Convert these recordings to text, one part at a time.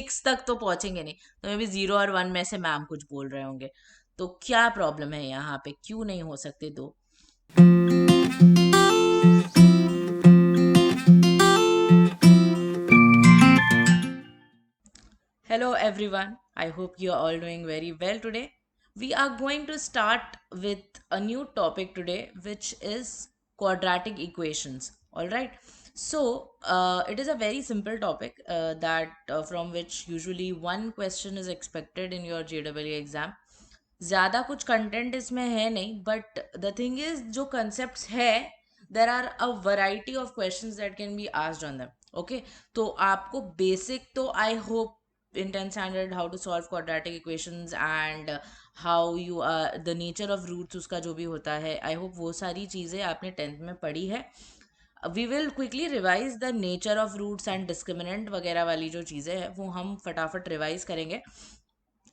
6 तक तो पहुंचेंगे नहीं, तो मे बी 0 और 1 में से मैम कुछ बोल रहे होंगे। तो क्या प्रॉब्लम है यहाँ पे, क्यों नहीं हो सकते दो? Hello everyone, I hope you are all doing very well today. We are going to start with a new topic today, which is quadratic equations. Alright, so it is a very simple topic that from which usually one question is expected in your JEE exam. ज़्यादा कुछ content इसमें है नहीं, but the thing is जो concept है, there are a variety of questions that can be asked on them. Okay, तो आपको basic तो I hope in 10th standard how to solve quadratic equations and how you the nature of roots उसका जो भी होता है, I hope वो सारी चीज़ें आपने 10th में पढ़ी है। We will quickly revise the nature of roots and discriminant वगैरह वाली जो चीज़ें हैं वो हम फटाफट रिवाइज करेंगे।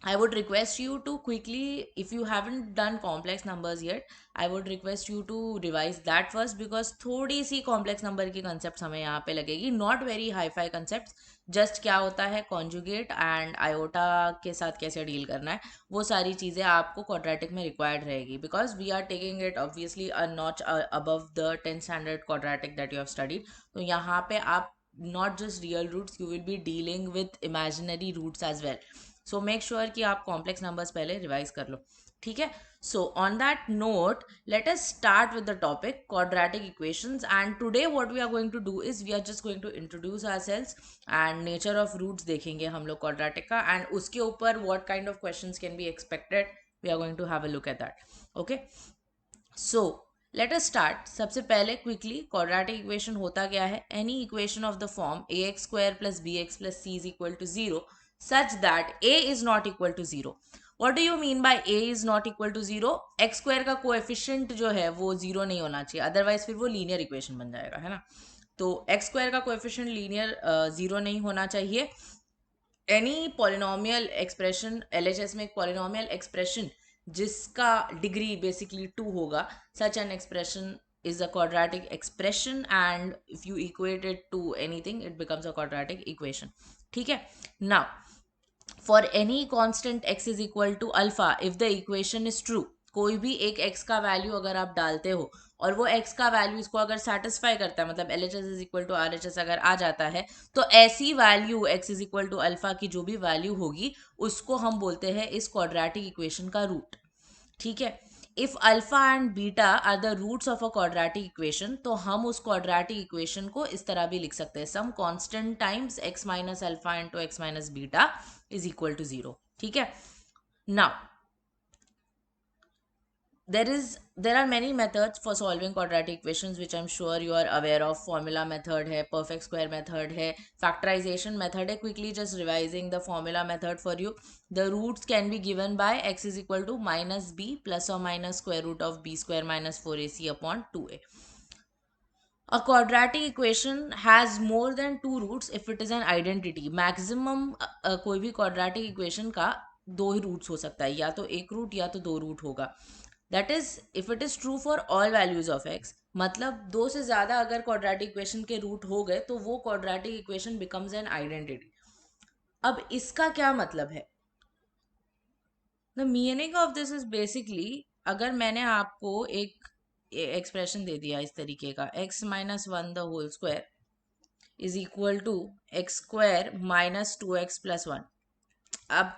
I would request you to quickly, if you haven't done complex numbers yet, I would request you to revise that first, because थोड़ी सी complex number की concepts हमें यहाँ पे लगेगी, not very high-fi concepts, just क्या होता है conjugate and iota के साथ कैसे deal करना है, वो सारी चीज़ें आपको quadratic में required रहेगी, because we are taking it obviously a notch above the 10th standard quadratic that you have studied. तो यहाँ पे आप not just real roots, you will be dealing with imaginary roots as well. So make sure कि आप complex numbers पहले revise कर लो, ठीक है? So on that note, let us start with the topic quadratic equations, and today what we are going to do is we are just going to introduce ourselves and nature of roots देखेंगे हम लोग quadratic का, and उसके ऊपर what kind of questions can be expected, we are going to have a look at that. Okay, so let us start. सबसे पहले quickly quadratic equation होता क्या है? Any equation of the form ax square plus bx plus c is equal to 0 such that a is not equal to 0. What do you mean by a is not equal to 0? x square का coefficient जो है वो 0 नहीं होना चाहिए, otherwise फिर वो linear equation बन जाएगा, है ना? तो x स्क्वायर का कोएफिशिएंट लीनियर 0 नहीं होना चाहिए। एनी पॉलिनोमियल एक्सप्रेशन, LHS में एक पॉलिनोमियल एक्सप्रेशन जिसका डिग्री बेसिकली 2 होगा, such an expression is a quadratic expression, and if you equate it to anything it becomes a quadratic equation, ठीक है? Now for any constant x is equal to alpha, if the equation is true, कोई भी एक x का value अगर आप डालते हो और वो x का वैल्यू इसको अगर सेटिस्फाई करता है, मतलब LHS is equal to RHS अगर आ जाता है, तो ऐसी value x is equal to alpha की जो भी वैल्यू होगी उसको हम बोलते हैं इस क्वाड्रेटिक इक्वेशन का रूट, ठीक है? If alpha and beta are the roots of a quadratic equation, तो हम उस क्वाड्रेटिक इक्वेशन को इस तरह भी लिख सकते हैं, some constant times x minus alpha into x minus beta is equal to 0, ठीक है? Now there are many methods for solving quadratic equations which I'm sure you are aware of. Formula method है, perfect square method है, factorization method है. Quickly just revising the formula method for you. The roots can be given by x is equal to minus b plus or minus square root of b square minus 4ac upon 2a. A quadratic equation has more than two roots if it is an identity. Maximum कोई भी quadratic equation का दो ही roots हो सकता है, या तो एक रूट या तो दो रूट होगा। That is if it is true for all values of x, मतलब दो से ज्यादा अगर क्वाड्रेटिक इक्वेशन के रूट हो गए तो वो quadratic equation becomes an identity. अब इसका क्या मतलब है? The meaning of this is basically, अगर मैंने आपको एक एक्सप्रेशन दे दिया इस तरीके का, x minus 1 the whole square is equal to x square minus 2x plus 1। अब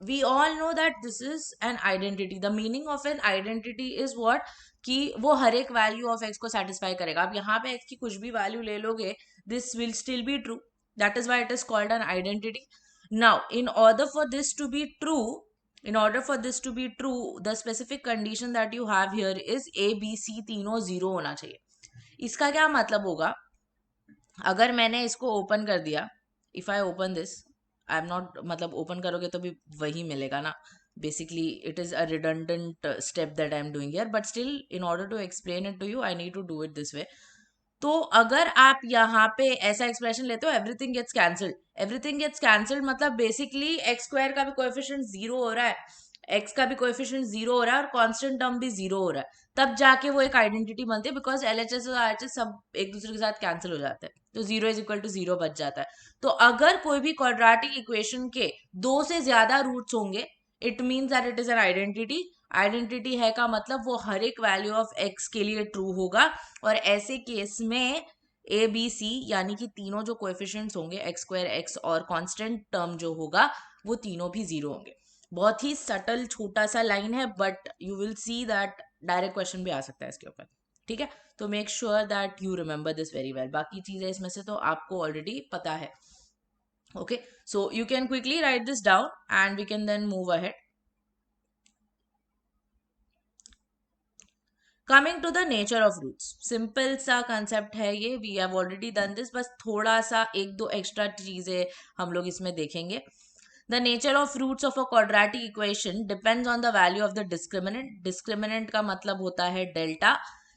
we all know that this is an identity. The meaning of an identity is what? कि वो हर एक वैल्यू ऑफ x को satisfy करेगा। अब यहाँ पे x की कुछ भी वैल्यू ले लोगे, this will still be true, that is why it is called an identity. Now in order for this to be true, the specific condition that you have here is a b c तीनों 0 होना चाहिए। इसका क्या मतलब होगा? अगर मैंने इसको ओपन कर दिया, if I open this, I am not, मतलब ओपन करोगे तो भी वही मिलेगा ना, basically it is a redundant step that I am doing here, but still in order to explain it to you I need to do it this way. तो अगर आप यहाँ पे ऐसा एक्सप्रेशन लेते हो, एवरीथिंग गेट्स कैंसल्ड, मतलब basically x square का भी कोएफिशिएंट 0 हो रहा है, एक्स का भी कोएफिशिएंट जीरो हो रहा है और कांस्टेंट टर्म भी जीरो हो रहा है, तब जाके वो एक आइडेंटिटी बनती है, बिकॉज एलएचएस और आरएचएस सब एक दूसरे के साथ कैंसिल हो जाते हैं, तो zero is equal to zero बच जाता है। तो अगर कोई भी क्वाड्रेटिक इक्वेशन के दो से ज्यादा रूट्स होंगे, it means that it is an identity. Identity है का मतलब वो हर एक वैल्यू ऑफ एक्स के लिए ट्रू होगा, और ऐसे केस में ए बी सी यानी कि तीनों जो कोएफिशिएंट्स होंगे एक्स स्क्वायर एक्स और कांस्टेंट टर्म जो होगा वो तीनों भी जीरो होंगे। बहुत ही सटल छोटा सा लाइन है, but you will see that direct question भी आ सकता है इसके ऊपर, ठीक है। तो make sure that you remember this very well. बाकी चीजें इसमें से तो आपको ऑलरेडी पता है। Okay, so you can quickly write this down and we can then move ahead. Coming to the nature of roots, simple सा कंसेप्ट है ये, we have already done this, बस थोड़ा सा एक दो एक्स्ट्रा चीजें हम लोग इसमें देखेंगे। The nature of roots of a quadratic equation depends on the value of the discriminant. Discriminant का मतलब होता है डेल्टा,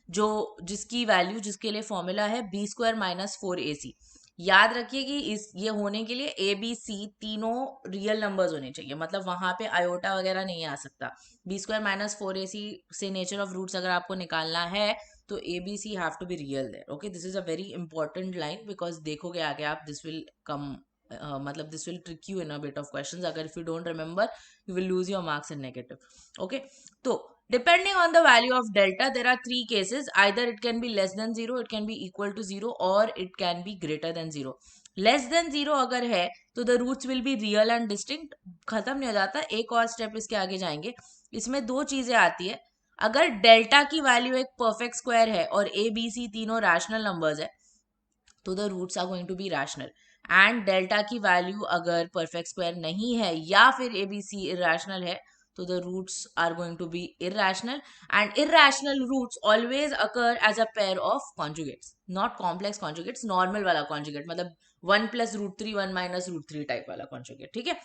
जो जिसकी वैल्यू जिसके लिए फॉर्मूला है B square minus four A सी। याद रखिए कि इस ये होने के लिए ए बी सी तीनों रियल नंबर्स होने चाहिए, मतलब वहां पे आयोटा वगैरह नहीं आ सकता। B square minus four A C से नेचर ऑफ रूट्स अगर आपको निकालना है तो A B C have to be real there. Okay, this is a very important line, because देखोगे आगे आप, दिस विल कम मतलब this will trick you in a bit of questions. अगर if you don't remember you will lose your marks in negative. Okay, तो depending on the value of delta there are three cases, either it can be less than zero, it can be equal to zero, or it can be greater than zero. Less than zero अगर है तो the roots will be real and distinct. खत्म नहीं हो जाता, एक और step इसके आगे जाएंगे। इसमें दो चीजें आती है, अगर डेल्टा की वैल्यू एक परफेक्ट स्क्वायर है और ए बी सी तीनों रैशनल नंबर्स है तो the roots are going to be rational. And delta की वैल्यू अगर परफेक्ट स्क्वायर नहीं है या फिर ए बी सी इरेशनल है तो the roots are going to be irrational, and irrational roots always occur as a pair of conjugates, not complex conjugates, normal वाला conjugate, मतलब 1 plus root 3 1 minus root 3 type वाला conjugate, ठीक है।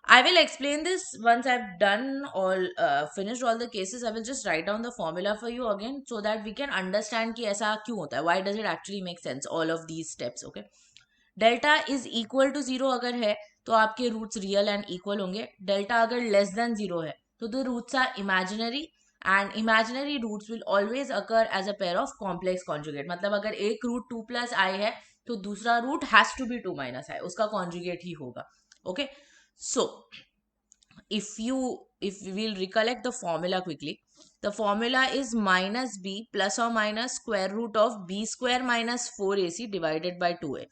I will explain this once I've done all finished all the cases. I will just write down the formula for you again so that we can understand कि ऐसा क्यों होता है, why does it actually make sense, all of these steps. Okay, delta is equal to zero अगर है तो आपके roots real and equal होंगे। डेल्टा अगर लेस देन जीरो है तो the roots are imaginary, and imaginary roots will always occur as a pair of complex conjugate. मतलब अगर एक रूट टू प्लस आई है तो दूसरा root has to be two minus i, उसका कॉन्जुगेट ही होगा। Okay, so if we will recollect the formula quickly, the formula is minus b plus or minus square root of b square minus 4ac divided by 2a.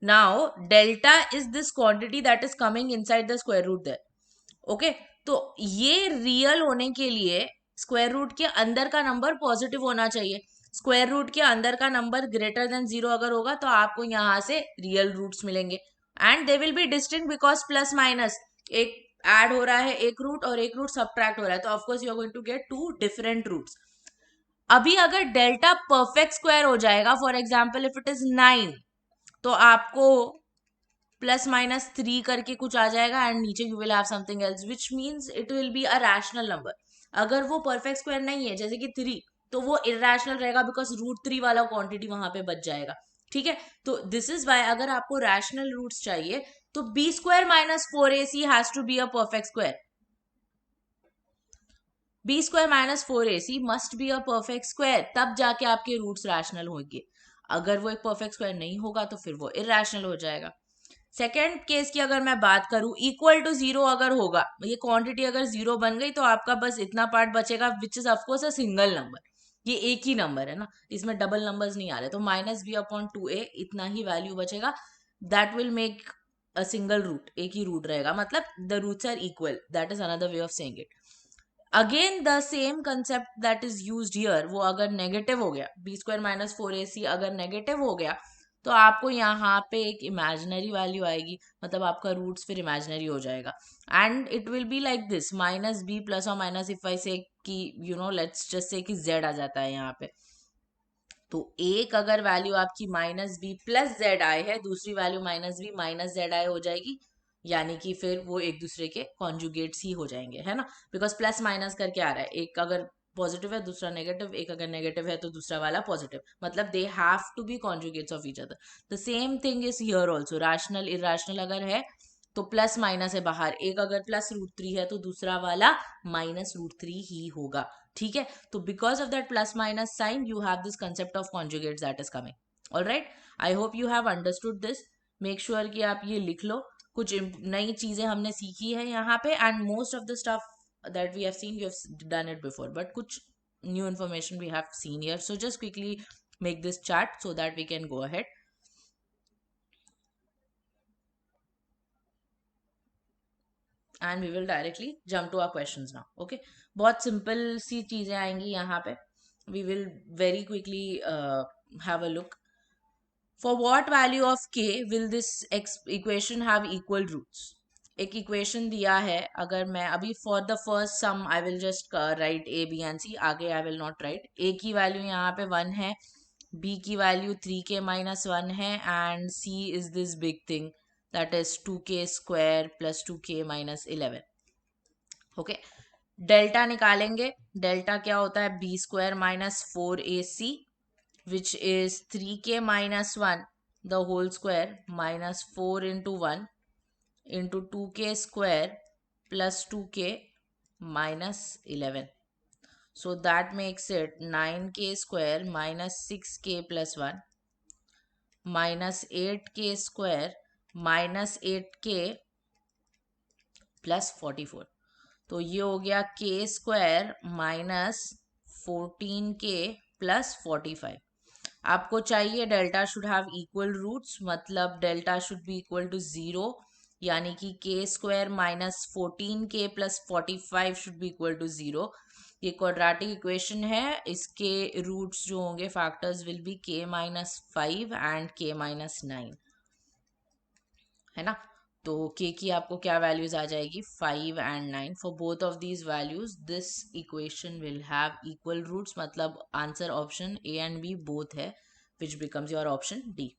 Now delta is this quantity that is coming inside the square root there. Okay, तो ये real होने के लिए square root के अंदर का number positive होना चाहिए। स्क्वायर रूट के अंदर का नंबर ग्रेटर देन जीरो अगर होगा तो आपको यहाँ से रियल रूट्स मिलेंगे, and they will be distinct because plus minus एक ऐड हो रहा है एक रूट और एक रूट सब्ट्रैक्ट हो रहा है, तो of course you are going to get to different roots. अभी अगर डेल्टा परफेक्ट स्क्वायर हो जाएगा, for example if it is 9, तो आपको प्लस माइनस 3 करके कुछ आ जाएगा एंड नीचे you will have something else, which means it will be a rational number. अगर वो परफेक्ट स्क्वायर नहीं है जैसे कि 3, तो वो इरेशनल रहेगा बिकॉज रूट 3 वाला क्वांटिटी वहां पे बच जाएगा, ठीक है। तो दिस इज वाई अगर आपको रैशनल रूट्स चाहिए तो B square minus four A C has to be a perfect square. B square minus four A C must be a perfect square, तब जाके आपके रूट्स रैशनल होंगे। अगर वो एक परफेक्ट स्क्वायर नहीं होगा तो फिर वो इरेशनल हो जाएगा। सेकेंड केस की अगर मैं बात करूं, इक्वल टू जीरो अगर होगा, ये क्वांटिटी अगर जीरो बन गई तो आपका बस इतना पार्ट बचेगा which is of course a single number. ये एक ही नंबर है ना, इसमें डबल नंबर्स नहीं आ रहे, तो minus B upon two A इतना ही वैल्यू बचेगा। That will make a single root, एक ही रूट रहेगा, मतलब the roots are equal, that is another way of saying it. Again the same concept that is used here, वो अगर negative हो गया, B square minus four A C अगर negative हो गया तो आपको यहाँ पे एक इमेजिनरी वैल्यू आएगी, मतलब आपका रूट्स फिर इमेजिनरी हो जाएगा। And it will be like this minus B plus और माइनस, इफ आई से कि you know let's just say कि जेड आ जाता है यहाँ पे, तो एक अगर वैल्यू आपकी minus B plus Z I है, दूसरी value minus B minus Z I हो जाएगी, यानी कि फिर वो एक दूसरे के कॉन्जुगेट्स ही हो जाएंगे, है ना, बिकॉज प्लस माइनस करके आ रहा है, एक अगर पॉजिटिव है दूसरा नेगेटिव, एक अगर नेगेटिव है तो दूसरा वाला पॉजिटिव, मतलब they have to be conjugates of each other. The same thing is here also, rational irrational अगर है तो प्लस माइनस है बाहर, एक अगर प्लस रूट थ्री है तो दूसरा वाला माइनस रूट थ्री ही होगा, ठीक है। तो because of that plus minus sign you have this concept of conjugates that is coming. Alright, I hope you have understood this. Make sure कि आप ये लिख लो, कुछ नई चीजें हमने सीखी है यहाँ पे, and most of the stuff that we have seen, you have done it before, but kuch new information we have seen here. So just quickly make this chart so that we can go ahead. And we will directly jump to our questions now. Okay, बहुत simple सी चीजें आएंगी यहाँ पे. We will very quickly have a look. For what value of k will this equation have equal roots? एक equation दिया है, अगर मैं अभी for the first sum I will just write A B and C, आगे I will not write. A की value यहाँ पे 1 है, बी की वैल्यू 3k-1 है, and C is this big thing that is 2k² + 2k-11। Okay, delta निकालेंगे। Delta क्या होता है? b² - 4ac which is 3k-1 the whole square minus 4 into 1 into 2k² plus 2k minus 11. So that makes it 9k² minus 6k plus 1 minus 8k² minus 8k plus 44. तो ये हो गया k² minus 14k plus 45. आपको चाहिए delta should have equal roots, मतलब delta should be equal to 0, यानी कि k² minus 14k plus 45 should be equal to 0। ये क्वाड्रेटिक इक्वेशन है, इसके रूट्स जो होंगे factors will be k-5 and k-9, है ना। तो k की आपको क्या वैल्यूज आ जाएगी? 5 and 9। For both of these values this equation will have equal roots, मतलब answer option A and B both है, which becomes your option D.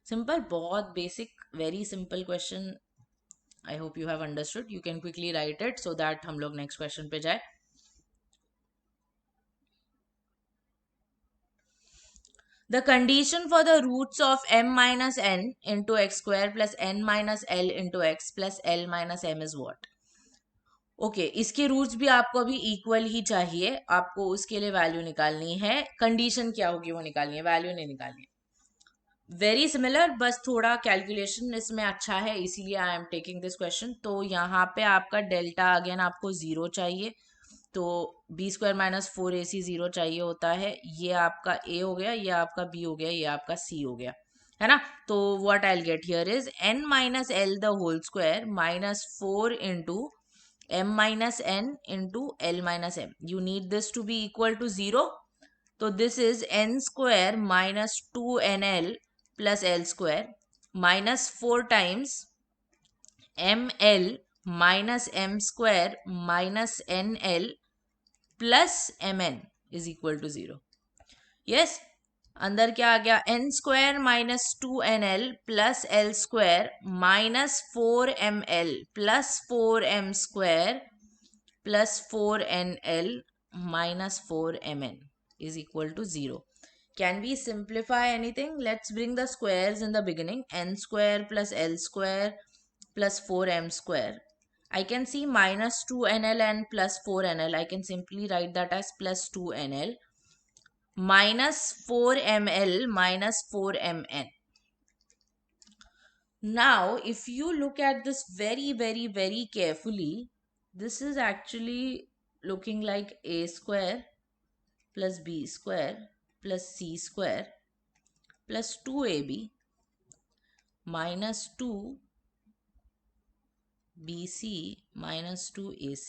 Simple, बहुत basic, very simple question. I hope you have understood. You can quickly write it so that हम लोग next question पे जाए। The condition for the roots of m minus n into x² plus n minus l into x plus l minus m is what? Okay, इसके roots भी आपको अभी equal ही चाहिए, आपको उसके लिए वैल्यू निकालनी है। कंडीशन क्या होगी वो निकालनी है, वैल्यू नहीं निकालनी है। वेरी सिमिलर, बस थोड़ा कैलकुलेशन इसमें अच्छा है, इसीलिए I am taking this question. तो यहाँ पे आपका डेल्टा अगेन आपको 0 चाहिए, तो b² - 4ac 0 चाहिए होता है। ये आपका a हो गया, ये आपका b हो गया, ये आपका c हो गया, है ना। तो what I will get here is n minus l the whole square minus 4 into m minus n into l minus m. You need this to be equal to 0. So this is n² minus 2nl plus l square minus 4 times ml minus m² minus nl plus mn is equal to 0. Yes, अंदर क्या आ गया? n² minus 2nl plus l square minus 4ml plus 4m² plus 4nl minus 4mn is equal to 0. Can we simplify anything? Let's bring the squares in the beginning. n² plus l square plus 4m². I can see minus 2nl and plus 4nl. I can simply write that as plus 2nl minus 4ml minus 4mn. Now, if you look at this very, very, very carefully, this is actually looking like a² plus b² plus c² plus 2ab minus 2bc minus 2ac,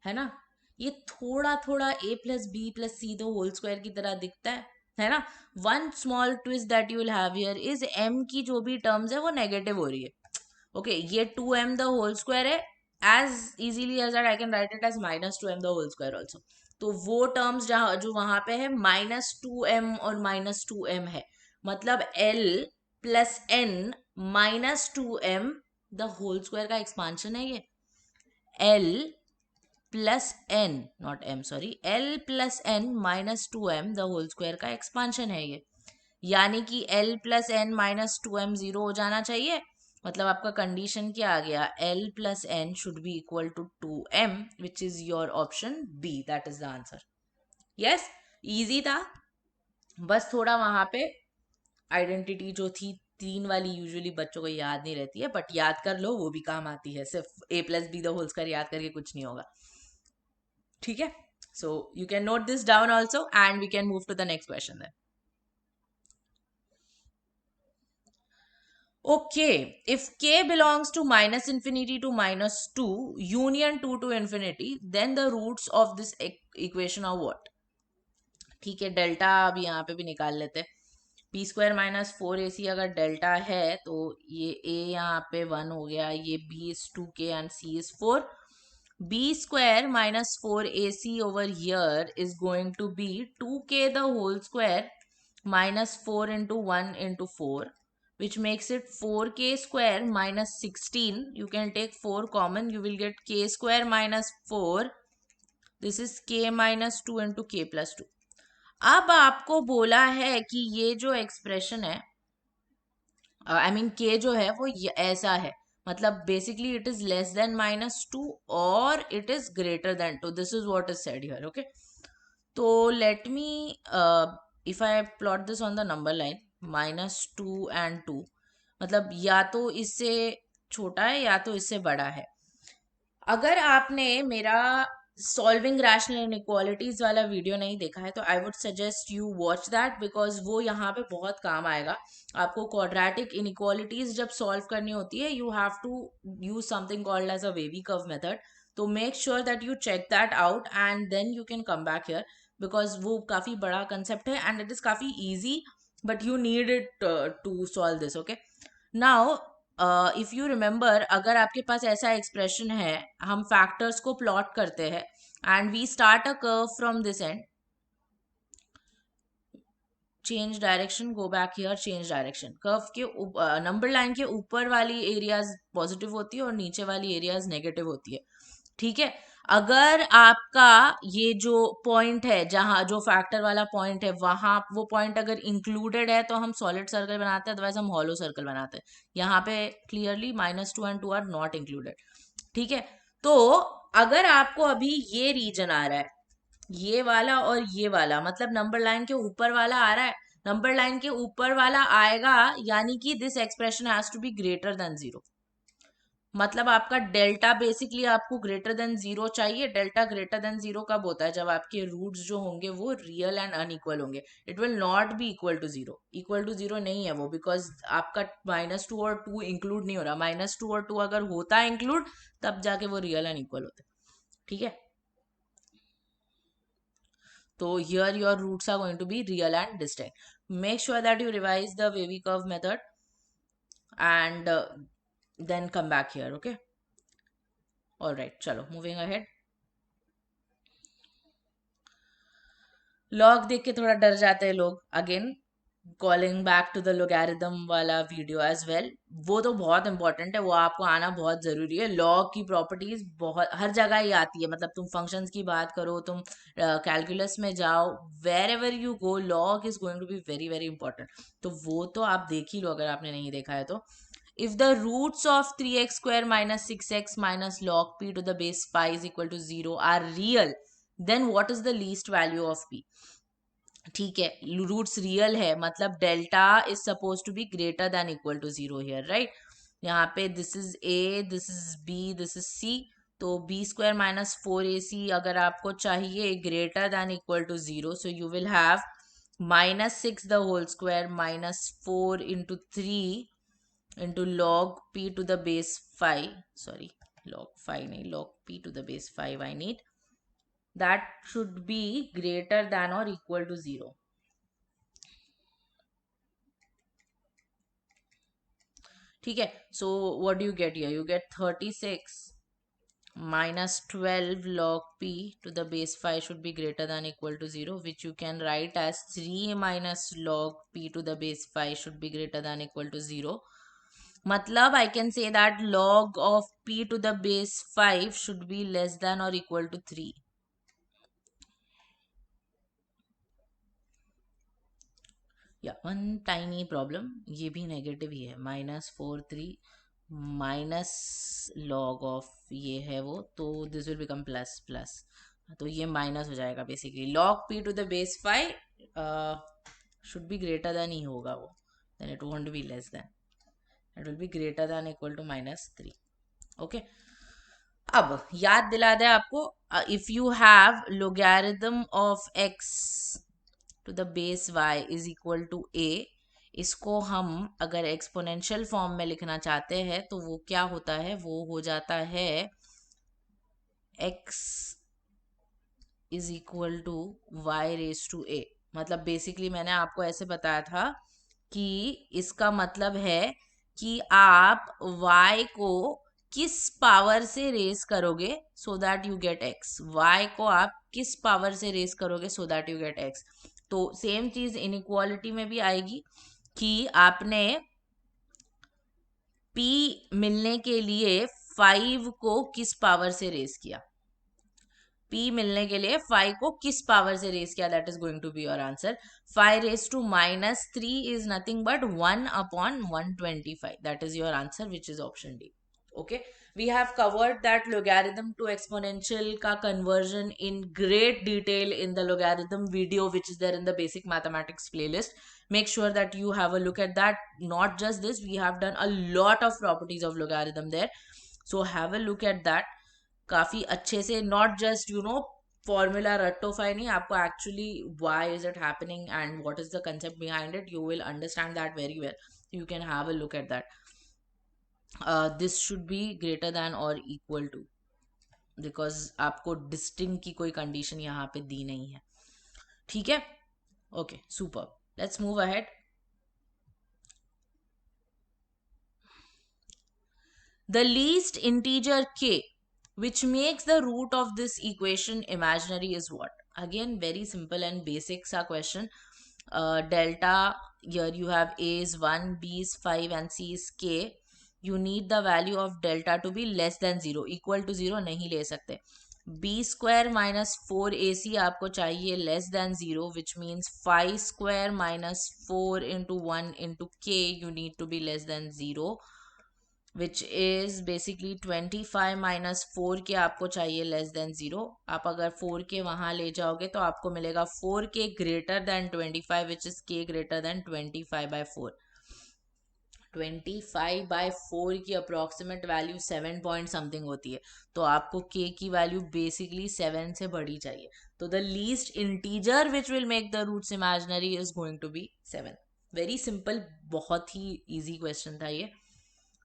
है ना। ये थोड़ा थोड़ा a plus b plus c the whole square की तरह दिखता है ना। One small twist that you will have here is m की जो भी टर्म्स है वो नेगेटिव हो रही है। ओके, ये 2m द होल स्क्वायर है, as easily as that I can write it as minus 2m the whole square also. तो वो टर्म्स जहाँ जो वहां पे है -2m और -2m है, मतलब l plus n -2m the whole square का एक्सपांशन है ये। l plus n, not m, sorry, l plus n -2m the whole square का एक्सपांशन है ये, यानी कि l प्लस n -2m 0 हो जाना चाहिए, मतलब आपका कंडीशन क्या आ गया, L plus N should be equal to 2m, which is your option B, that is the answer. Yes, easy था. बस थोड़ा वहां पे आइडेंटिटी जो थी तीन वाली यूजुअली बच्चों को याद नहीं रहती है, बट याद कर लो, वो भी काम आती है. सिर्फ a plus B the whole square याद करके कुछ नहीं होगा. ठीक है, so you can note this down also and we can move to the next question. Okay, if k belongs to minus infinity to minus 2, union 2 to infinity, then the roots of this equation are what? ठीक है, delta अभी यहाँ पे भी निकाल लेते हैं. P square minus four A C अगर डेल्टा है तो ये ए यहाँ पे 1 हो गया, ये B is 2k and C is 4. b square minus 4ac over here is going to be 2k the whole square minus 4 into 1 into 4, which makes it 4k square minus 16. You can take 4 common, you will get k square minus 4. This is k minus 2 into k plus 2. अब आपको बोला है कि ये जो expression है, I mean के जो है वो ऐसा है, मतलब basically it is less than minus two और it is greater than two. This is what is said here. Okay, तो let me, if I plot this on the number line, minus two and two, मतलब या तो इससे छोटा है या तो इससे बड़ा है. अगर आपने मेरा सॉल्विंग रैशनल इनइक्वालिटीज वाला वीडियो नहीं देखा है तो I would suggest you watch that, because वो यहाँ पे बहुत काम आएगा. आपको क्वाड्रेटिक इनइक्वालिटीज जब सॉल्व करनी होती है, you have to use something called as a wavy curve method. तो make sure that you check that out and then you can come back here, because वो काफी बड़ा कंसेप्ट है एंड इट इज काफी easy, but you need it to solve this. Okay, now if you remember, अगर आपके पास ऐसा expression है, हम फैक्टर्स को प्लॉट करते हैं and we start a curve from this end, change direction, go back here, change direction. Curve के number line के ऊपर वाली एरियाज पॉजिटिव होती है और नीचे वाली एरियाज नेगेटिव होती है. ठीक है, अगर आपका ये जो पॉइंट है, जहां जो फैक्टर वाला पॉइंट है, वहां वो पॉइंट अगर इंक्लूडेड है तो हम सॉलिड सर्कल बनाते हैं, अदरवाइज हम हॉलो सर्कल बनाते हैं. यहाँ पे clearly minus two and two are not included. ठीक है, तो अगर आपको अभी ये रीजन आ रहा है, ये वाला और ये वाला, मतलब नंबर लाइन के ऊपर वाला आ रहा है, नंबर लाइन के ऊपर वाला आएगा, यानी कि this expression has to be greater than zero. मतलब आपका डेल्टा बेसिकली आपको ग्रेटर देन जीरो चाहिए. डेल्टा ग्रेटर देन जीरो कब होता है? जब आपके रूट्स जो होंगे वो रियल एंड अनइक्वल होंगे. It will not be equal to zero. Equal to zero नहीं है वो, बिकॉज आपका माइनस टू और टू इंक्लूड नहीं हो रहा. माइनस टू और टू अगर होता है इंक्लूड, तब जाके वो रियल एंड इक्वल होते. ठीक है, so here your roots are going to be real and distinct. Make sure that you revise the wavy curve method and then come back here. Okay, all right, chalo, moving ahead. Log देख के थोड़ा डर जाते हैं लोग. Again calling back to the logarithm वाला video as well, वो तो बहुत इंपॉर्टेंट है, वो आपको आना बहुत जरूरी है. लॉग की प्रॉपर्टीज बहुत हर जगह ही आती है, मतलब तुम फंक्शंस की बात करो, तुम कैलकुलस में जाओ, wherever you go, log is going to be very very important. तो वो तो आप देख ही लो अगर आपने नहीं देखा है तो. if the roots of 3x square minus 6x minus log p to the base 5 is equal to 0 are real, then what is the least value of p? ठीक है, रूट्स रियल है, मतलब delta is suppose to be greater than equal to zero here, right? यहाँ पे this is A, this is B, this is C. तो B square minus four A C अगर आपको चाहिए greater than equal to zero, so you will have minus six the whole square minus four into three into log P to the base five, sorry log 5 नहीं, log p to the base 5 I need. That should be greater than or equal to 0. ठीक है, so what do you get here? You get 36 minus 12 log p to the base 5 should be greater than equal to 0, which you can write as 3 minus log p to the base 5 should be greater than equal to 0. मतलब I can say that log of p to the base 5 should be less than or equal to 3. या one tiny problem, ये भी negative ही है, minus four three minus log of ये है वो, तो this will become plus plus, तो ये माइनस हो जाएगा basically. Log P to the base 5 should be greater than ही होगा वो, then it won't be less than, it will be greater than equal to -3। Okay, अब याद दिला दे आपको, if you have logarithm of x to the base y is equal to a, इसको हम अगर एक्सपोनेंशियल फॉर्म में लिखना चाहते हैं तो वो क्या होता है, वो हो जाता है x is equal to Y raise to A. मतलब बेसिकली मैंने आपको ऐसे बताया था कि इसका मतलब है कि आप y को किस पावर से रेस करोगे so that you get x, y को आप किस पावर से रेस करोगे so that you get x। तो सेम चीज इनइक्वालिटी में भी आएगी कि आपने p मिलने के लिए 5 को किस पावर से रेस किया, p मिलने के लिए 5 को किस पावर से रेस किया, that is going to be your answer. 5 raise to -3 is nothing but 1 upon 125, that is your answer which is option D. Okay, we have covered that logarithm to exponential ka conversion in great detail in the logarithm video which is there in the basic mathematics playlist. Make sure that you have a look at that. Not just this, we have done a lot of properties of logarithm there, so have a look at that काफी अच्छे से, not just formula रट्टोफाई नहीं, आपको actually why is it happening and what is the concept behind it, you will understand that very well, you can have a look at that. This should be greater than और equal to, because आपको distinct की कोई condition यहाँ पे दी नहीं है, ठीक है। Okay, super, let's move ahead. The least integer k which makes the root of this equation imaginary is what? Again, very simple and basic sa question. Delta, here you have a is 1, b is 5 and c is k. You need the value of delta to be less than 0, equal to 0 नहीं ले सकते। b square minus 4ac आपको चाहिए less than 0, which means 5 square minus 4 into 1 into k you need to be less than 0, which is basically 25 minus 4 के आपको चाहिए less than 0। आप अगर 4 के वहां ले जाओगे तो आपको मिलेगा 4 के ग्रेटर देन 25 विच इज के ग्रेटर देन 25/4। 25/4 की अप्रोक्सीमेट वैल्यू 7 पॉइंट समथिंग होती है, तो आपको k की वैल्यू बेसिकली 7 से बड़ी चाहिए, तो the least integer which will make the roots imaginary is going to be 7। Very simple, बहुत ही इजी क्वेश्चन था ये,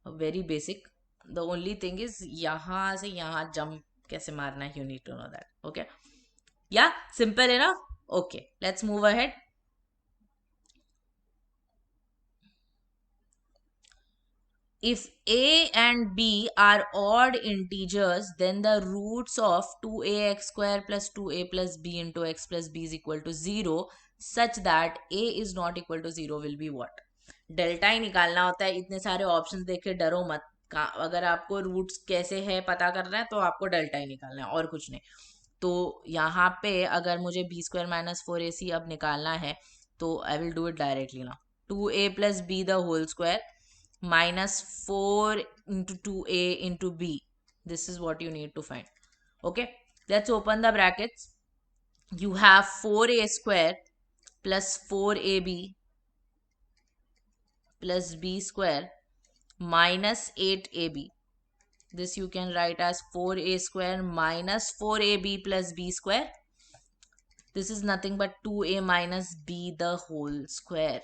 very basic. The only thing is यहाँ से यहाँ जंप कैसे मारना है, you need to know that. Okay, yeah simple है ना। Okay, let's move ahead. If a and b are odd integers, then the roots of 2ax square plus 2a plus b into x plus b is equal to 0 such that a is not equal to 0 will be what? Delta ही निकालना होता है, इतने सारे option देख के डरो मत। अगर आपको रूट्स कैसे है पता करना है तो आपको डेल्टा ही निकालना है और कुछ नहीं। तो यहाँ पे अगर मुझे बी स्क्वायर माइनस 4ac अब निकालना है तो I will do it directly ना। 2a plus B the whole square minus 4 into 2a into b. This is what you need to find. Okay, let's open the brackets. You have 4a square plus 4ab plus b square minus 8ab. This you can write as 4a square minus 4ab plus b square. This is nothing but 2a minus b the whole square,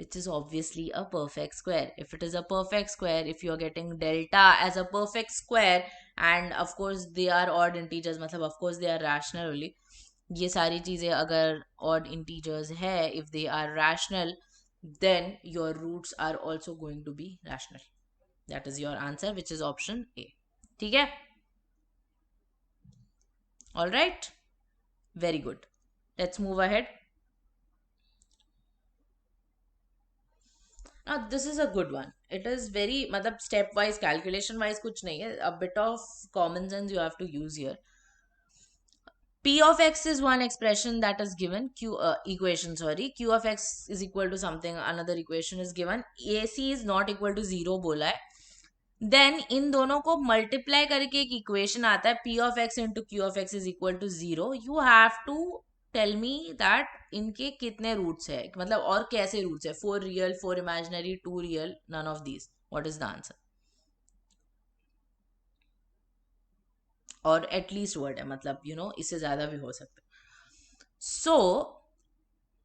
which is obviously a perfect square. If it is a perfect square, if you are getting delta as a perfect square, and of course they are odd integers, मतलब of course they are rational only. ये सारी चीजें अगर odd integers है, if they are rational, then your roots are also going to be rational. That is your answer, which is option A. ठीक है? All right. Very good. Let's move ahead. Now this is a good one. It is very मतलब step wise calculation wise कुछ नहीं है, a bit of common sense you have to use here. P of x is one expression that is given, equation sorry, q of x is equal to something, another equation is given, ac is not equal to 0 बोला है, then in दोनों को multiply करके एक equation आता है p of x into Q of x is equal to 0. You have to tell me that इनके कितने रूट्स है, मतलब और कैसे रूट्स है, 4 real, 4 imaginary, 2 real, none of these. What is the answer? और एटलीस्ट वर्ड है, मतलब इससे ज्यादा भी हो सकता है. सो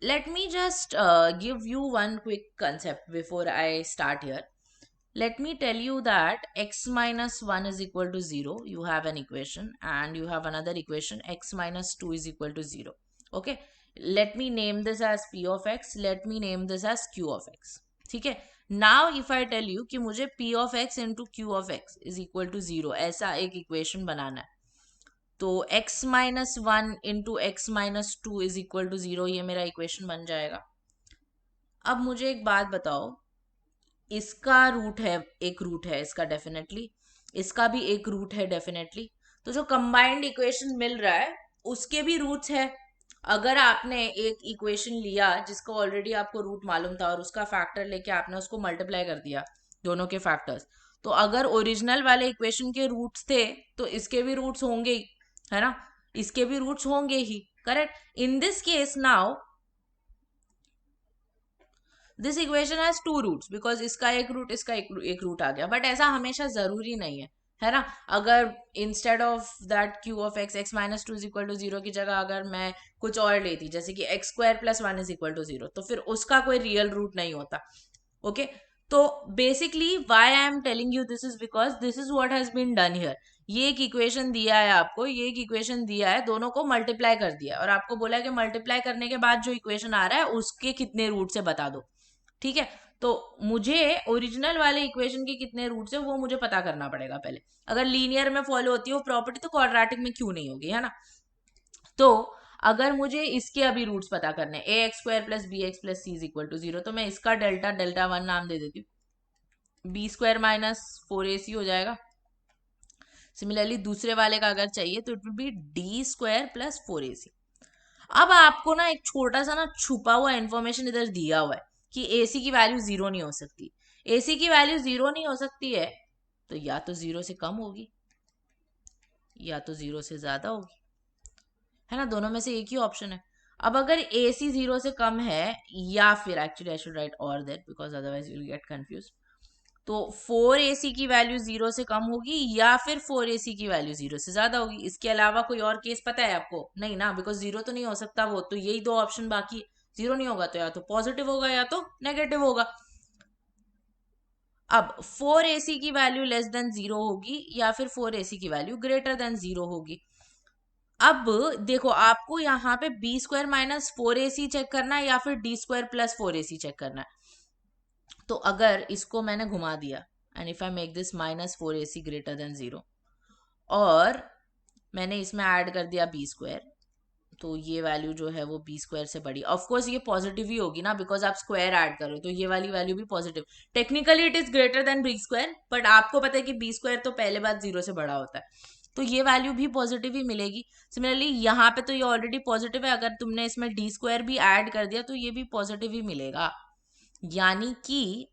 let me just give you one quick concept before I start here. Let me tell you that x minus 1 is equal to 0. You have an equation and you have another equation x minus 2 is equal to 0. Okay. Let me name this as p of x. Let me name this as q of x. ठीक है. Now if I tell you कि मुझे p of x into q of x is equal to 0 ऐसा एक equation बनाना है, तो x minus 1 into X minus 2 is equal to 0 ये मेरा इक्वेशन बन जाएगा. अब मुझे एक बात बताओ, इसका रूट है, एक रूट है इसका डेफिनेटली, इसका भी एक रूट है डेफिनेटली. तो जो कंबाइंड इक्वेशन मिल रहा है उसके भी रूट्स है. अगर आपने एक इक्वेशन लिया जिसका ऑलरेडी आपको रूट मालूम था और उसका फैक्टर लेके आपने उसको मल्टीप्लाई कर दिया, दोनों के फैक्टर्स, तो अगर ओरिजिनल वाले इक्वेशन के रूट्स थे तो इसके भी रूट्स होंगे ही, है ना. इसके भी रूट्स होंगे ही. Correct. In this case now this equation has two roots because इसका एक रूट, इसका एक रूट आ गया. बट ऐसा हमेशा जरूरी नहीं है ना. अगर instead of that Q of X X minus 2 is equal to 0 की जगह अगर मैं कुछ और लेती, जैसे कि X square plus 1 is equal to 0, तो फिर उसका कोई रियल रूट नहीं होता. ओके. तो basically why I am telling you this is because this is what has been done here. ये एक इक्वेशन दिया है आपको, ये एक इक्वेशन दिया है, दोनों को मल्टीप्लाई कर दिया और आपको बोला है कि मल्टीप्लाई करने के बाद जो इक्वेशन आ रहा है उसके कितने रूट से बता दो. ठीक है. तो मुझे ओरिजिनल वाले इक्वेशन के कितने रूट्स है वो मुझे पता करना पड़ेगा पहले. अगर लीनियर में फॉलो होती है वो प्रॉपर्टी तो क्वाड्रेटिक में क्यों नहीं होगी, है ना. तो अगर मुझे इसके अभी रूट्स पता करने, A X square plus B X plus C is equal to 0, तो मैं इसका डेल्टा डेल्टा 1 नाम दे देती हूँ. बी स्क्वायर माइनस 4ac हो जाएगा. सिमिलरली दूसरे वाले का अगर चाहिए तो it will B D square plus 4ac. अब आपको ना एक छोटा सा ना छुपा हुआ इंफॉर्मेशन इधर दिया हुआ है कि AC की वैल्यू 0 नहीं हो सकती. AC की वैल्यू 0 नहीं हो सकती है तो या तो 0 से कम होगी या तो 0 से ज्यादा होगी, है ना. दोनों में से एक ही ऑप्शन है. अब अगर AC 0 से कम है, या फिर एक्चुअली आई शुड राइट और that because otherwise you will get confuse, तो 4AC की वैल्यू 0 से कम होगी या फिर 4AC की वैल्यू 0 से ज्यादा होगी. इसके अलावा कोई और केस पता है आपको? नहीं ना, बिकॉज 0 तो नहीं हो सकता वो, तो यही दो ऑप्शन बाकी है. 0 नहीं होगा तो या तो पॉजिटिव होगा या तो नेगेटिव होगा. अब 4AC की वैल्यू लेस देन 0 होगी या फिर 4AC की वैल्यू ग्रेटर देन 0 होगी. अब देखो आपको यहाँ पे B square minus 4AC check करना है या फिर D square plus 4AC check करना है. तो अगर इसको मैंने घुमा दिया and if I make this minus 4AC greater than 0 और मैंने इसमें ऐड कर दिया बी स्क्वायर, तो ये वैल्यू जो है वो बी स्क्वायर से बड़ी. ऑफ कोर्स ये पॉजिटिव ही होगी ना बिकॉज आप स्क्वायर ऐड करो, तो ये वाली वैल्यू भी positive. Technically it is greater than B square but आपको पता है कि बी स्क्वायर तो पहले बात 0 से बड़ा होता है, तो ये वैल्यू भी पॉजिटिव ही मिलेगी. सिमिलरली यहाँ पे तो ये ऑलरेडी पॉजिटिव है, अगर तुमने इसमें डी स्क्वायर भी ऐड कर दिया तो ये भी पॉजिटिव ही मिलेगा. यानी कि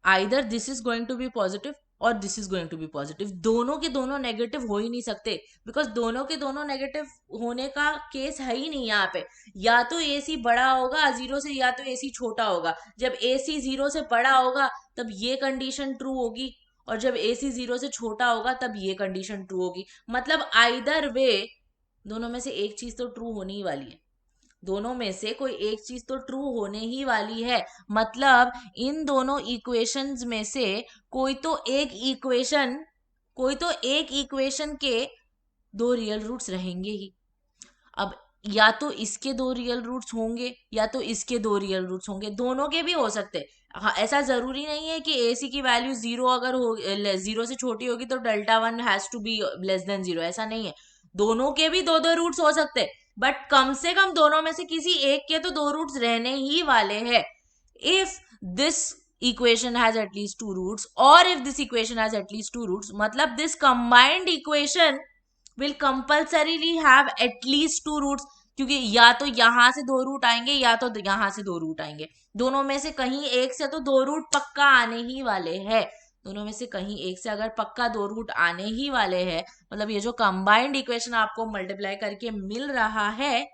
either this is going to be positive और this is going to be positive. दोनों के दोनों नेगेटिव हो ही नहीं सकते बिकॉज दोनों के दोनों नेगेटिव होने का केस है ही नहीं यहाँ पे. या तो AC बड़ा होगा 0 से या तो AC छोटा होगा. जब AC 0 से बड़ा होगा तब ये कंडीशन ट्रू होगी और जब AC 0 से छोटा होगा तब ये कंडीशन ट्रू होगी. मतलब आइदर वे दोनों में से एक चीज तो ट्रू होने ही वाली है. दोनों में से कोई एक चीज तो ट्रू होने ही वाली है. मतलब इन दोनों इक्वेशंस में से कोई तो एक इक्वेशन के दो रियल रूट्स रहेंगे ही. अब या तो इसके दो रियल रूट्स होंगे या तो इसके दो रियल रूट्स होंगे, दोनों के भी हो सकते हैं. हाँ, ऐसा जरूरी नहीं है कि AC की वैल्यू 0 अगर हो 0 से छोटी होगी तो delta 1 has to be less than 0, ऐसा नहीं है. दोनों के भी दो दो रूट्स हो सकते हैं बट कम से कम दोनों में से किसी एक के तो दो रूट्स रहने ही वाले हैं. If this equation has at least two roots or if this equation has at least two roots, मतलब this combined equation will compulsorily have at least two roots. क्योंकि या तो यहां से दो रूट आएंगे या तो यहां से दो रूट आएंगे, दोनों में से कहीं एक से तो दो रूट पक्का आने ही वाले हैं. दोनों में से कहीं एक से अगर पक्का दो रूट आने ही वाले हैं, मतलब ये जो कंबाइंड इक्वेशन आपको मल्टीप्लाई करके मिल रहा है,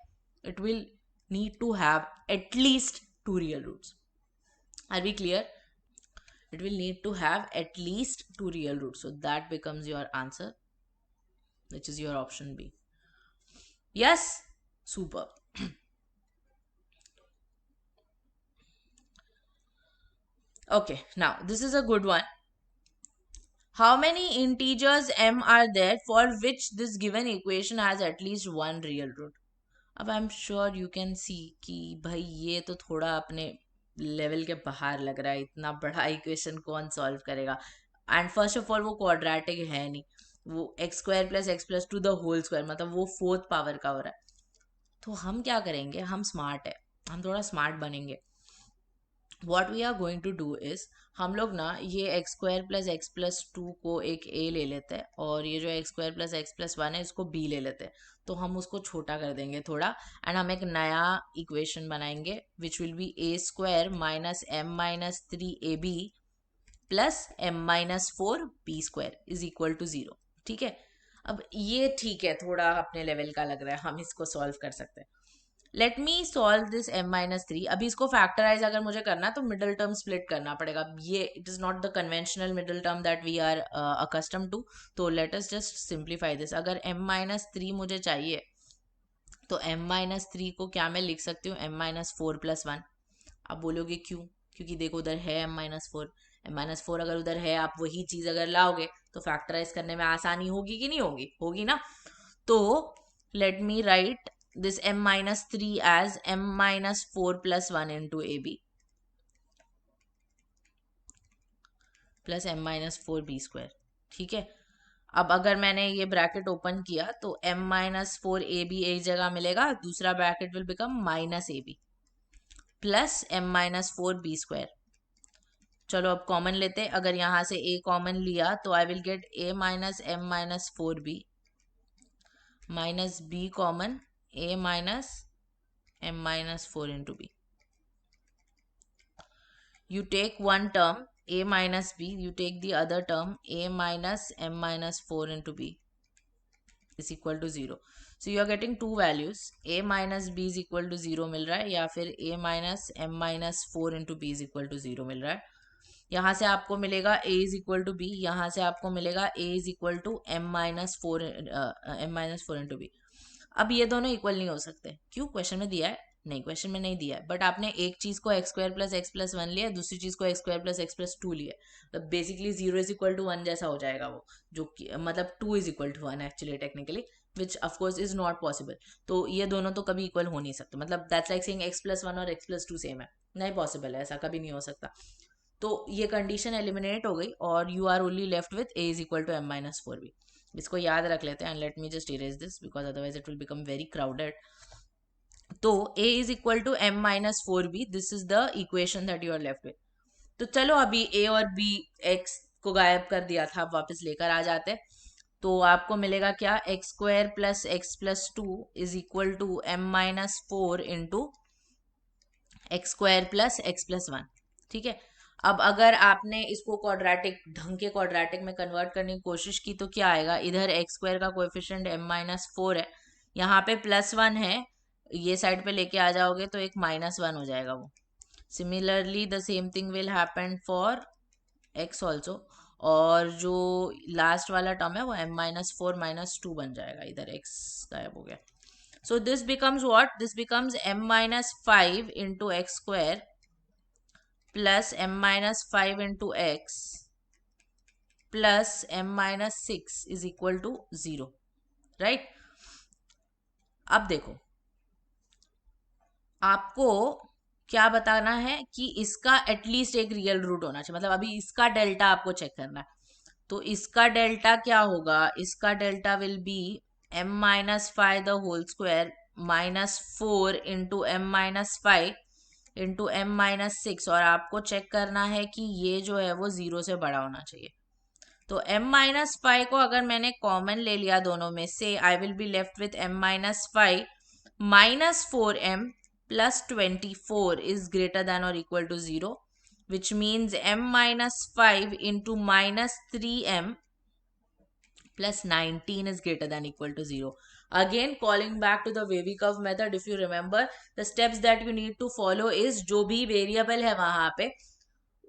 it will need to have at least two real roots. Are we clear? It will need to have at least two real roots. So that becomes your answer, which is your option B. Yes? Super. Okay, now this is a good one. How many integers m are there for which this given equation has at least one real root? अब आई am sure you can see कि भाई ये तो थोड़ा अपने level के बाहर लग रहा है, इतना बड़ा इक्वेशन कौन सॉल्व करेगा. एंड फर्स्ट ऑफ ऑल वो क्वाड्रेटिक है नहीं, वो X square plus X plus two the whole square, मतलब वो फोर्थ पावर का हो रहा है. तो हम क्या करेंगे, हम स्मार्ट है, हम थोड़ा स्मार्ट बनेंगे. What we are going to do is, हम लोग ना ये एक्स स्क्वायर प्लस टू को एक ए ले लेते हैं, और ये जो x square plus X plus one है इसको बी ले लेते हैं. तो हम उसको छोटा कर देंगे थोड़ा, एंड हम एक नया इक्वेशन बनाएंगे which will be A square minus M minus three A B plus M minus four B square is equal to zero. ठीक है, अब ये ठीक है, थोड़ा अपने लेवल का लग रहा है, हम इसको सॉल्व कर सकते हैं. Let me solve this m minus three. अभी इसको फैक्टराइज अगर मुझे करना है तो मिडिल टर्म स्प्लिट करना पड़ेगा. ये it is not the conventional middle term that we are accustom to. तो let us just simplify this. अगर m माइनस थ्री मुझे चाहिए तो m माइनस थ्री को क्या मैं लिख सकती हूँ, m minus four plus one. आप बोलोगे क्यों? क्योंकि देखो उधर है m minus four. m minus four अगर उधर है, आप वही चीज अगर लाओगे तो फैक्टराइज करने में आसानी होगी कि नहीं होगी? होगी ना. तो let me write this m minus 3 as m minus 4 plus 1 into ab plus m minus 4 b square. ठीक है, अब अगर मैंने ये ब्रैकेट ओपन किया तो m minus 4 ab एक जगह मिलेगा, दूसरा bracket will become minus ab plus m minus 4 b square. चलो अब कॉमन लेते, अगर यहां से a कॉमन लिया तो I will gate a minus m minus 4b minus b common a minus m minus 4 into b. You take one term a minus b, you take the other term a minus m minus 4 into b is equal to 0. So you are getting two values, a minus b is equal to 0 मिल रहा है, या फिर a minus m minus 4 into b is equal to 0 मिल रहा है. यहाँ से आपको मिलेगा a is equal to b, यहाँ से आपको मिलेगा a is equal to m minus 4 into b. अब ये दोनों इक्वल नहीं हो सकते. क्यों? क्वेश्चन में दिया है? नहीं, क्वेश्चन में नहीं दिया है, बट आपने एक चीज को X square plus X plus one लिया, दूसरी चीज को X square plus X plus two लिया, तो basically zero is equal to one जैसा हो जाएगा वो, जो कि मतलब two is equal to one actually technically, which of course is not possible. तो ये दोनों तो कभी इक्वल हो नहीं सकते, मतलब that's like saying x plus one और एक्स प्लस टू सेम है. नहीं पॉसिबल है, ऐसा कभी नहीं हो सकता. तो ये कंडीशन एलिमिनेट हो गई और you are only left with A is equal to M minus four B. इसको याद रख लेते हैं, and let me just erase this because otherwise it will become very crowded. तो a is equal to m minus four B, this is the equation that you are left with. तो चलो अभी a और b x को गायब कर दिया था, अब वापस लेकर आ जाते. तो आपको मिलेगा क्या, X square plus X plus two is equal to m minus four into X square plus X plus one. ठीक है, अब अगर आपने इसको क्वाड्रेटिक ढंग के क्वाड्रेटिक में कन्वर्ट करने की कोशिश की तो क्या आएगा, इधर एक्स स्क्वायर का कोएफिशिएंट m माइनस फोर है, यहाँ पे प्लस वन है, ये साइड पे लेके आ जाओगे तो एक माइनस वन हो जाएगा वो. Similarly the same thing will happen for x also, और जो लास्ट वाला टर्म है वो m minus four minus two बन जाएगा, इधर x गायब हो गया. So this becomes what? This becomes m minus 5 into x square plus m minus 5 into x plus m minus 6 is equal to 0. Right? अब देखो, आपको क्या बताना है कि इसका एटलीस्ट एक रियल रूट होना चाहिए, मतलब अभी इसका डेल्टा आपको चेक करना है. तो इसका डेल्टा क्या होगा, इसका delta will be m minus five the whole square minus four into M minus five into M minus six, और आपको चेक करना है कि ये जो है वो जीरो से बड़ा होना चाहिए. तो m माइनस फाइव को अगर मैंने कॉमन ले लिया दोनों में से, I will be left with m minus five minus four m plus 24 is greater than or equal to 0, which means m minus 5 into minus 3m plus 19 is greater than equal to 0. Again, calling back to the wavy curve method, if you remember, the steps that you need to follow is जो भी variable है वहां पे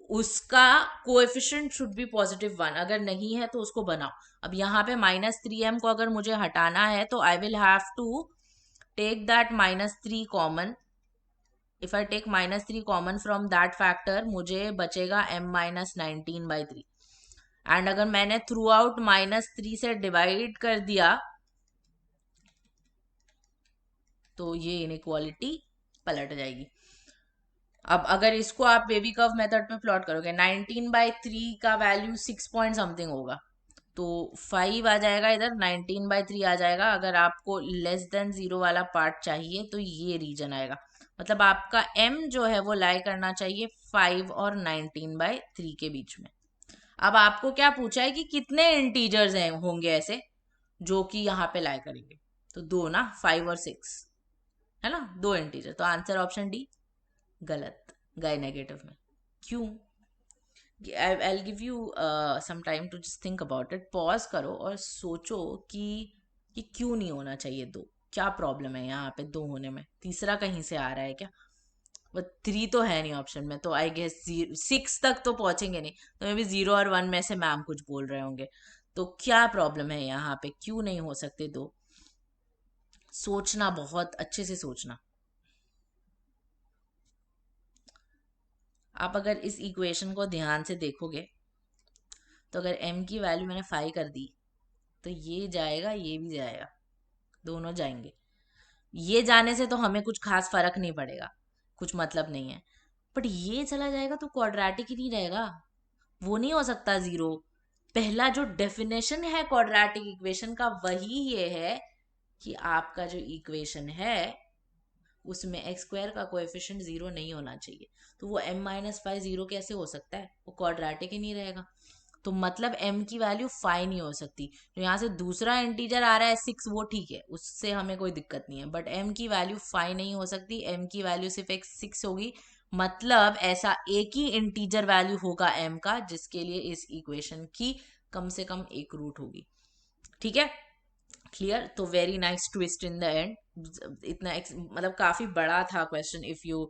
उसका coefficient should be +1. अगर नहीं है तो उसको बनाओ. अब यहाँ पे -3m को अगर मुझे हटाना है तो I will have to take that -3 common. If I take -3 common from that factor मुझे बचेगा m-19/3. एंड अगर मैंने थ्रू आउट -3 से डिवाइड कर दिया तो ये इनइक्वालिटी पलट जाएगी. अब अगर इसको आप बेबी कर्व मेथड में प्लॉट करोगे 19/3 का वैल्यू 6 पॉइंट समथिंग होगा तो 5 आ जाएगा इधर, 19/3 आ जाएगा. अगर आपको लेस देन 0 वाला पार्ट चाहिए तो ये रीजन आएगा. मतलब आपका m जो है वो लाई करना चाहिए 5 और 19/3 के बीच में. अब आपको क्या पूछा है कि कितने इंटीजर्स हैं होंगे ऐसे जो कि यहाँ पे लाई करेंगे. तो दो ना, 5 और 6 है ना, दो इंटीजर. तो आंसर ऑप्शन डी गलत, गाय नेगेटिव में. क्यों? I'll give you some time to just think about it. Pause करो और सोचो कि क्यों नहीं होना चाहिए दो. क्या प्रॉब्लम है यहाँ पे दो होने में? तीसरा कहीं से आ रहा है क्या? वो 3 तो है नहीं ऑप्शन में, तो आई गेस 6 तक तो पहुंचेंगे नहीं. तो मे बी 0 और 1 में से मैम कुछ बोल रहे होंगे. तो क्या प्रॉब्लम है यहाँ पे? क्यों नहीं हो सकते दो? सोचना, बहुत अच्छे से सोचना. आप अगर इस इक्वेशन को ध्यान से देखोगे तो अगर m की वैल्यू मैंने 5 कर दी तो ये जाएगा, ये भी जाएगा, दोनों जाएंगे. ये जाने से तो हमें कुछ खास फर्क नहीं पड़ेगा, कुछ मतलब नहीं है. बट ये चला जाएगा तो क्वाड्रेटिक ही नहीं रहेगा. वो नहीं हो सकता जीरो. पहला जो डेफिनेशन है क्वाड्रेटिक इक्वेशन का वही ये है कि आपका जो इक्वेशन है उसमें x² का कोएफिशिएंट 0 नहीं होना चाहिए. तो वो m-5 0 कैसे हो सकता है? वो क्वाड्रेटिक ही नहीं रहेगा. तो मतलब m की वैल्यू 5 नहीं हो सकती. तो यहाँ से दूसरा इंटीजर आ रहा है 6, वो ठीक है, उससे हमें कोई दिक्कत नहीं है. बट m की वैल्यू 5 नहीं हो सकती. m की वैल्यू सिर्फ एक 6 होगी. मतलब ऐसा एक ही इंटीजर वैल्यू होगा m का जिसके लिए इस इक्वेशन की कम से कम एक रूट होगी. ठीक है, क्लियर? तो very nice twist in the end. इतना मतलब काफी बड़ा था question if you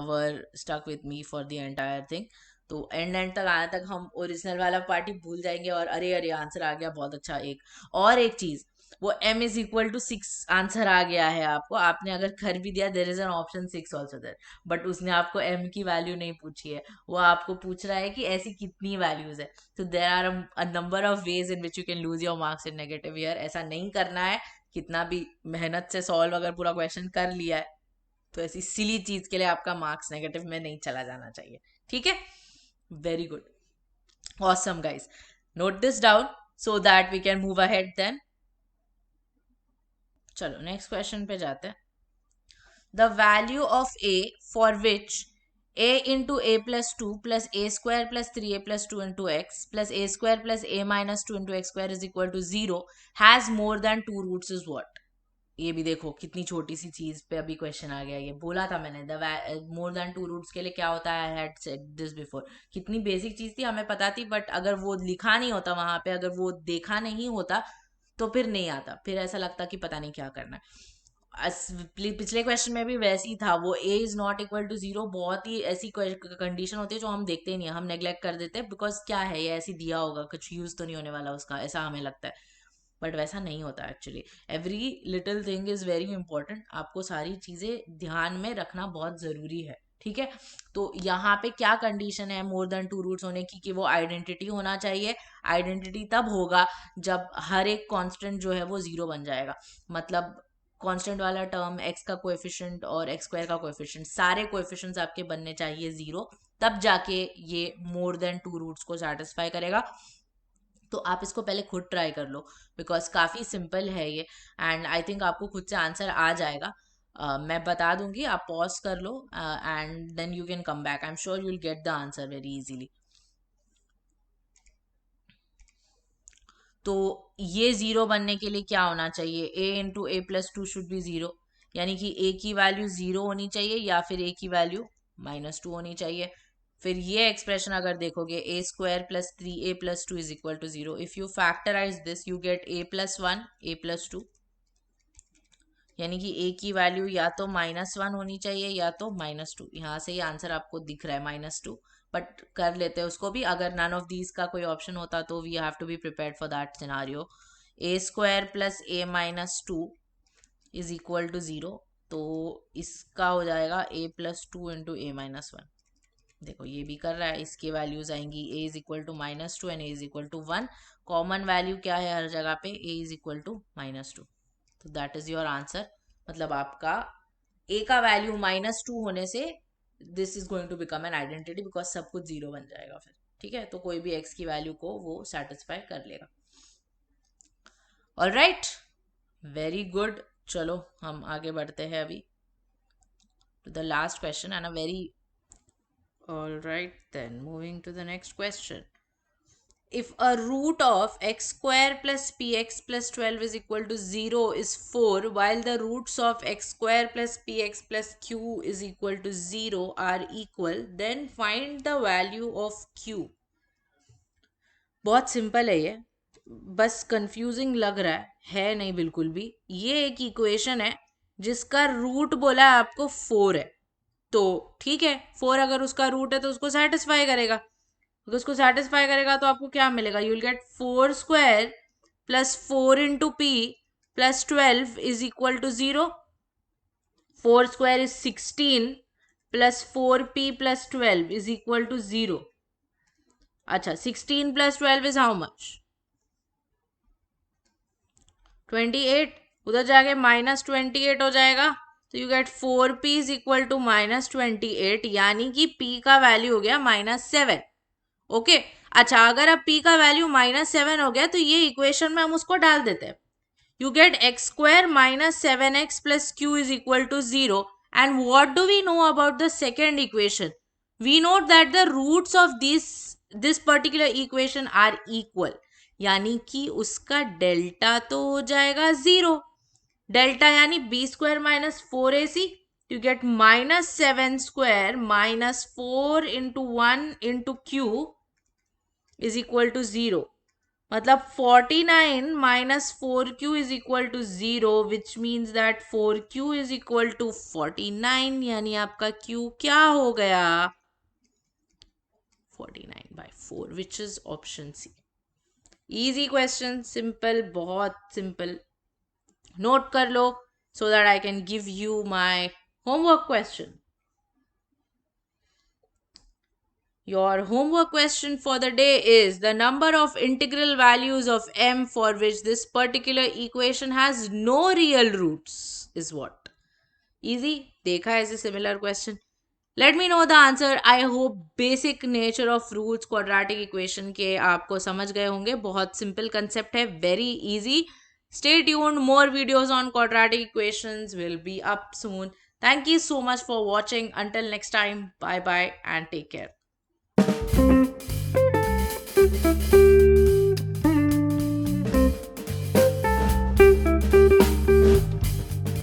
were stuck with me for the entire thing. तो एंड तक आने तक हम ओरिजिनल वाला पार्टी भूल जाएंगे और अरे अरे आंसर आ गया, बहुत अच्छा. एक चीज, वो m=6 आंसर आ गया है आपको. आपने अगर कर भी दिया, there is an option 6 also there. But उसने आपको m की वैल्यू नहीं पूछी है, वो आपको पूछ रहा है कि ऐसी कितनी वैल्यूज है. तो there are a number of ways in which you can lose your marks in negative year. ऐसा नहीं करना है. कितना भी मेहनत से सॉल्व अगर पूरा क्वेश्चन कर लिया है तो ऐसी सिली चीज के लिए आपका मार्क्स नेगेटिव में नहीं चला जाना चाहिए. ठीक है, very good, awesome guys. Note this down so that we can move ahead then. चलो नेक्स्ट क्वेश्चन पे जाते हैं. The value of a for which a into a plus 2 plus a² plus 3a plus 2 into x plus a² plus a minus 2 into x² is equal to 0 has more than 2 roots is what? ये भी देखो कितनी छोटी सी चीज पे अभी question आ गया. ये बोला था मैंने, द मोर देन 2 रूट्स के लिए क्या होता है, हैड सेड दिस बिफोर. कितनी बेसिक चीज थी, हमें पता थी. बट अगर वो लिखा नहीं होता वहां पे, अगर वो देखा नहीं होता तो फिर नहीं आता. फिर ऐसा लगता कि पता नहीं क्या करना है. पिछले क्वेश्चन में भी वैसे ही था. वो a is not equal to 0 बहुत ही ऐसी कंडीशन होती है जो हम देखते ही नहीं, हम नेग्लेक्ट कर देते हैं. बिकॉज क्या है, ये ऐसी दिया होगा, कुछ यूज तो नहीं होने वाला उसका, ऐसा हमें लगता है. बट वैसा नहीं होता actually. Every little thing is very important. आपको सारी चीजें ध्यान में रखना बहुत जरूरी है. ठीक है, तो यहाँ पे क्या कंडीशन है मोर देन 2 रूट्स होने की? कि वो आइडेंटिटी होना चाहिए. आइडेंटिटी तब होगा जब हर एक कांस्टेंट जो है वो 0 बन जाएगा. मतलब कांस्टेंट वाला टर्म, x का कोएफिशिएंट और x² का कोएफिशिएंट, सारे कोएफिशिएंट्स आपके बनने चाहिए 0, तब जाके ये मोर देन 2 रूट्स को सेटिस्फाई करेगा. तो आप इसको पहले खुद ट्राई कर लो बिकॉज काफ़ी सिंपल है ये. एंड आई थिंक आपको खुद से आंसर आ जाएगा. मैं बता दूंगी, आप पॉज कर लो and then you can come back. I am sure you will get the answer very easily. तो ये 0 बनने के लिए क्या होना चाहिए? a into a plus 2 should be 0. यानी कि a की वैल्यू 0 होनी चाहिए या फिर a की वैल्यू -2 होनी चाहिए. फिर ये एक्सप्रेशन अगर देखोगे A square plus 3a+2 is equal to 0, if you factorise this you get a+1 a+2, यानी कि a की वैल्यू या तो -1 होनी चाहिए या तो -2। यहाँ से ये आंसर आपको दिख रहा है -2, बट कर लेते हैं उसको भी। अगर नन ऑफ दीज का कोई ऑप्शन होता तो we have to be prepared for that scenario. A square plus a-2 is equal to 0, तो इसका हो जाएगा a+2 इंटू a-1। देखो ये भी कर रहा है, इसकी वैल्यूज आएंगी a is equal to -2 and a is equal to 1। Common value क्या है हर जगह पे, a इज इक्वल टू -2, तो दैट इज योर आंसर। मतलब आपका a का वैल्यू -2 होने से this is going to become an identity because सब कुछ 0 बन जाएगा फिर। ठीक है, तो कोई भी x की वैल्यू को वो सेटिस्फाई कर लेगा। Alright, very good. चलो हम आगे बढ़ते हैं अभी to the last question and a very Alright then, moving to the next question. If a root of x square plus px plus 12 is equal to 0 is 4, while the roots of x square plus px plus q is equal to 0 are equal, then find the value of q. बहुत simple है ये, बस confusing लग रहा है नहीं बिल्कुल भी। ये एक इक्वेशन है जिसका रूट बोला है आपको 4 है, तो ठीक है 4 अगर उसका रूट है तो उसको सेटिस्फाई करेगा। अगर उसको सेटिस्फाई करेगा तो आपको क्या मिलेगा, you will get 4 square plus 4 into p plus 12 is equal to 0। 4 square is 16 plus 4p plus 12 is equal to 0। अच्छा, 16 प्लस 12 इज हाउ मच, 28। उधर जाके -28 हो जाएगा, तो you get 4p is equal to -28, यानी कि p का वैल्यू हो गया -7। ओके, अच्छा अगर अब p का वैल्यू -7 हो गया तो ये इक्वेशन में हम उसको डाल देते हैं। You get x square -7x plus q is equal to 0। And what do we know about the second equation, we note that the roots of this particular equation are equal, यानी कि उसका delta तो हो जाएगा 0। Delta यानी b square -4ac, you get -7 square -4 into 1 into q is equal to 0। मतलब 49 minus 4q is equal to 0, which means that 4q is equal to 49, यानी आपका q क्या हो गया, 49/4, which is option C। Easy question, simple, बहुत simple। Note कर लो so that I can give you my homework question। Your homework question for the day is the number of integral values of m for which this particular equation has no real roots is what? Easy, देखा है ऐसे similar question। Let me know the answer। I hope basic nature of roots quadratic equation के आपको समझ गए होंगे। बहुत simple concept है, very easy। Stay tuned, more videos on quadratic equations will be up soon। Thank you so much for watching। Until next time, bye bye and take care।